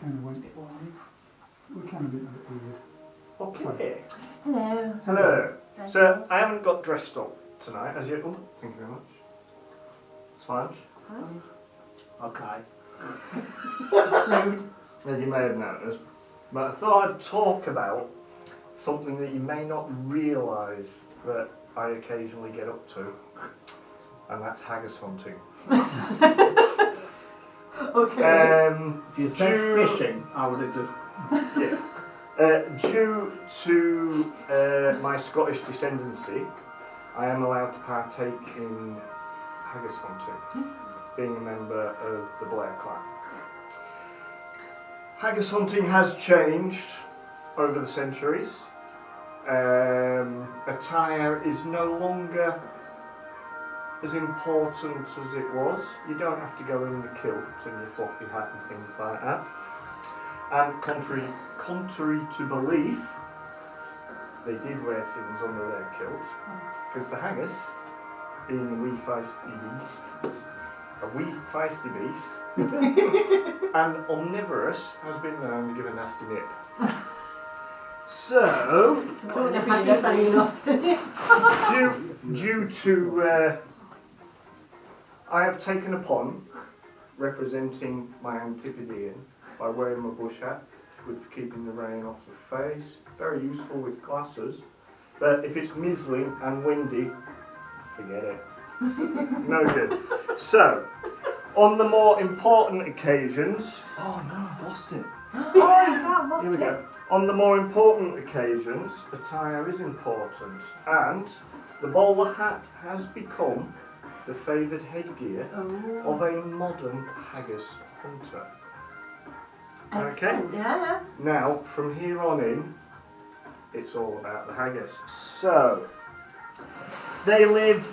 kind of went, we kind of went a bit weird. Okay. Hello. Hello. So, I haven't got dressed up tonight, as you... Oh, thank you very much. Sponge. Okay. Rude. As you may have noticed. But I thought I'd talk about something that you may not realise that I occasionally get up to. And that's haggis hunting. Okay. If you said fishing, I would have just... Yeah. Due to my Scottish descendancy, I am allowed to partake in haggis hunting, being a member of the Blair clan. Haggis hunting has changed over the centuries. Attire is no longer as important as it was. You don't have to go in the kilt and your floppy hat and things like that. And contrary to belief, they did wear things under their kilts, because the haggis, being a wee feisty beast, and omnivorous, has been known to give a nasty nip. So, due to I have taken upon representing my Antipodean by wearing my bush hat, good for keeping the rain off the face, very useful with glasses, but if it's mizzling and windy, forget it. No good. So, on the more important occasions, oh no, I've lost it. Here we go. On the more important occasions, attire is important, and the bowler hat has become the favoured headgear of a modern haggis hunter. Okay? Yeah. Now, from here on in, it's all about the haggis. So, they live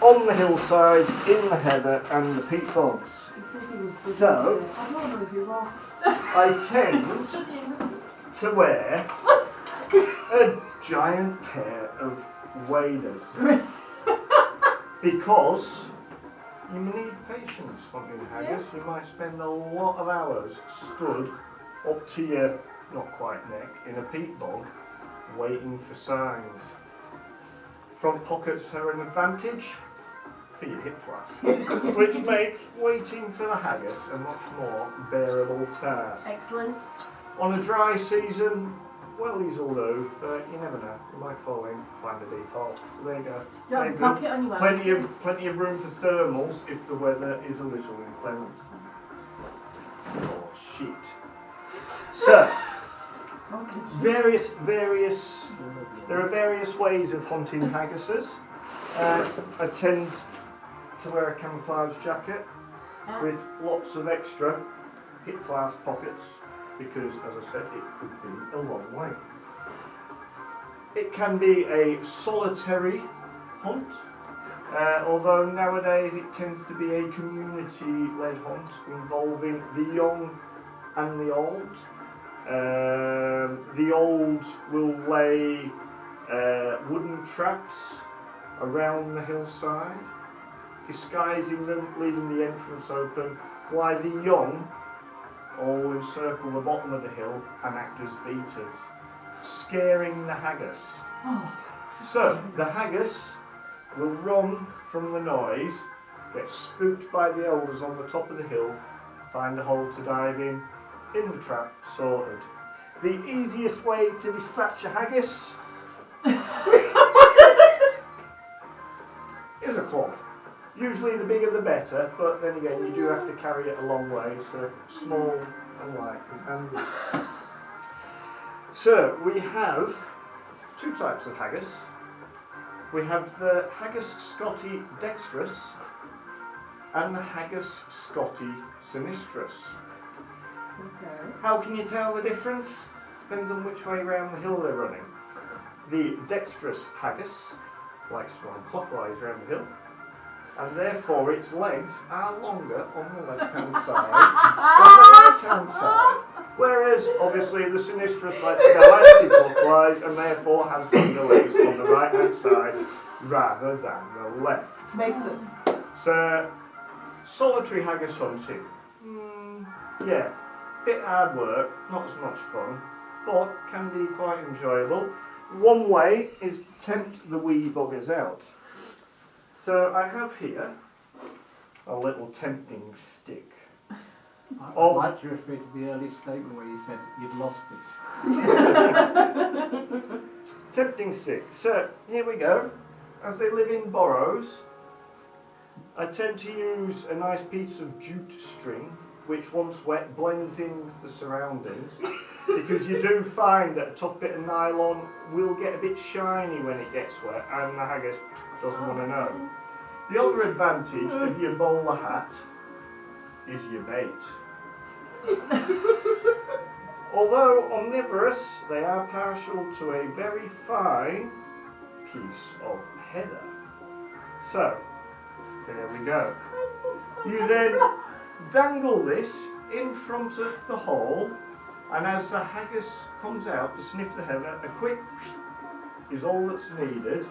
on the hillsides, in the heather and the peat bogs. So, I tend to wear a giant pair of waders. Because you need patience hunting haggis. You might spend a lot of hours stood up to your, not quite neck, in a peat bog, waiting for signs. Front pockets are an advantage for your hip flaps, which makes waiting for the haggis a much more bearable task. Excellent. On a dry season, well, these will do, but you never know. You might fall in, find a default. So there you go. Don't pocket on your Plenty of room for thermals if the weather is a little inclement. Oh shit. So, there are various ways of hunting haggises. I tend to wear a camouflage jacket with lots of extra hip flask pockets, because, as I said, it could be a long way. It can be a solitary hunt, although nowadays it tends to be a community-led hunt involving the young and the old. The old will lay wooden traps around the hillside, disguising them, leaving the entrance open, while the young all encircle the bottom of the hill and act as beaters, scaring the haggis. So, the haggis will run from the noise, get spooked by the elders on the top of the hill, find a hole to dive in the trap, sorted. The easiest way to dispatch a haggis is a club. Usually the bigger the better, but then again you do have to carry it a long way, so small and light is handy. So we have two types of haggis. We have the Haggis Scotti dextrus and the Haggis Scotti sinistrus. Okay. How can you tell the difference? Depends on which way around the hill they're running. The dextrous haggis likes to run clockwise around the hill, and therefore its legs are longer on the left-hand side than the right-hand side. Whereas, obviously, the sinistrus likes to go anti-clockwise and therefore has longer legs on the right-hand side rather than the left. Makes sense. So, solitary haggis hunting. Yeah. bit hard work, not as much fun, but can be quite enjoyable. One way is to tempt the wee buggers out. So I have here a little tempting stick. I'd like to refer to the early statement where you said you'd lost it. Tempting stick. So here we go. As they live in burrows, I tend to use a nice piece of jute string, which once wet blends in with the surroundings, because you do find that a tough bit of nylon will get a bit shiny when it gets wet, and the haggis doesn't want to know. The other advantage of your bowler hat is your bait. Although omnivorous, they are partial to a very fine piece of heather. So, there we go. You then dangle this in front of the hole, and as the haggis comes out to sniff the heather, a quick is all that's needed.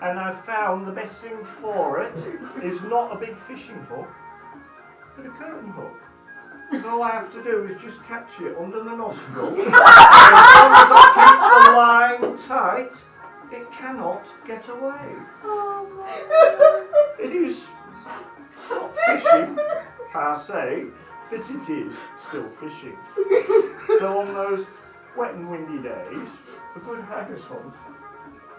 And I've found the best thing for it is not a big fishing hook, but a curtain hook. So all I have to do is just catch it under the nostril. As long as I keep the line tight, it cannot get away. Oh my It is not fishing per se, but it is still fishing. So on those wet and windy days, a good haggis hunt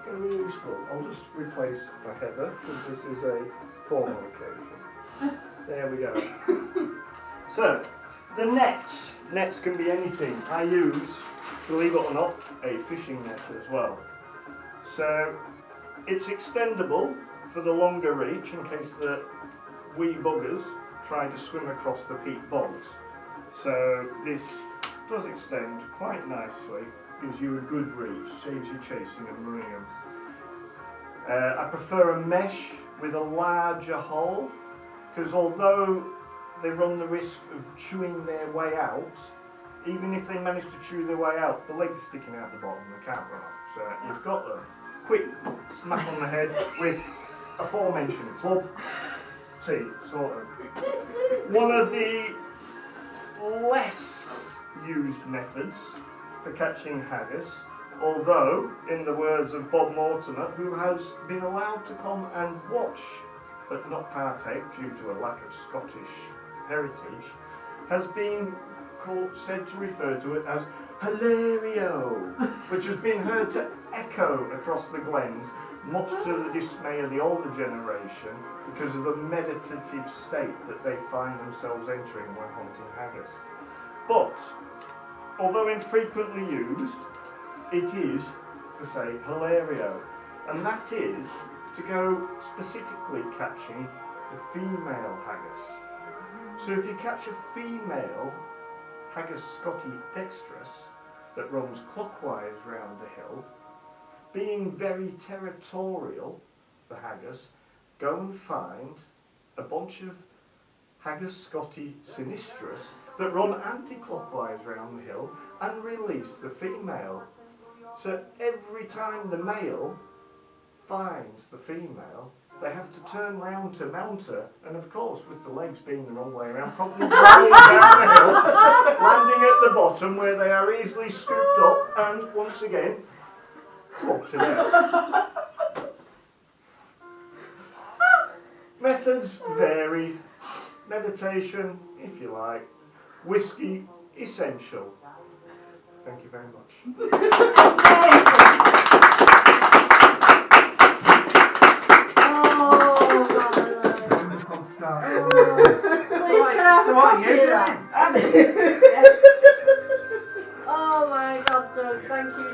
can be useful. I'll just replace my heather because this is a formal occasion. There we go. So, the nets. Nets can be anything. I use, believe it or not, a fishing net as well. So, it's extendable for the longer reach in case the wee buggers try to swim across the peat bogs. So, this does extend quite nicely, gives you a good reach, saves you chasing and running them. I prefer a mesh with a larger hole, because although they run the risk of chewing their way out, even if they manage to chew their way out, the legs are sticking out the bottom, they can't run off. So you've got a quick smack on the head with aforementioned club, teeth, sort of. One of the less used methods for catching haggis, although, in the words of Bob Mortimer, who has been allowed to come and watch but not partake due to a lack of Scottish heritage, has been said to refer to it as hilario, which has been heard to echo across the glens, much to the dismay of the older generation, because of the meditative state that they find themselves entering when hunting haggis. But, although infrequently used, it is to say hilario, and that is to go specifically catching the female haggis. So if you catch a female Haggis Scotti dextrus that runs clockwise round the hill, being very territorial, the haggis, go and find a bunch of Haggis Scotti sinistrus that run anti-clockwise round the hill and release the female. So every time the male finds the female, they have to turn round to mount her, and of course, with the legs being the wrong way around, probably rolling down the hill, landing at the bottom where they are easily scooped up and, once again, clubbed to death. Methods vary. Meditation, if you like. Whiskey, essential. Thank you very much. So what are you doing? Oh my God, Doug, thank you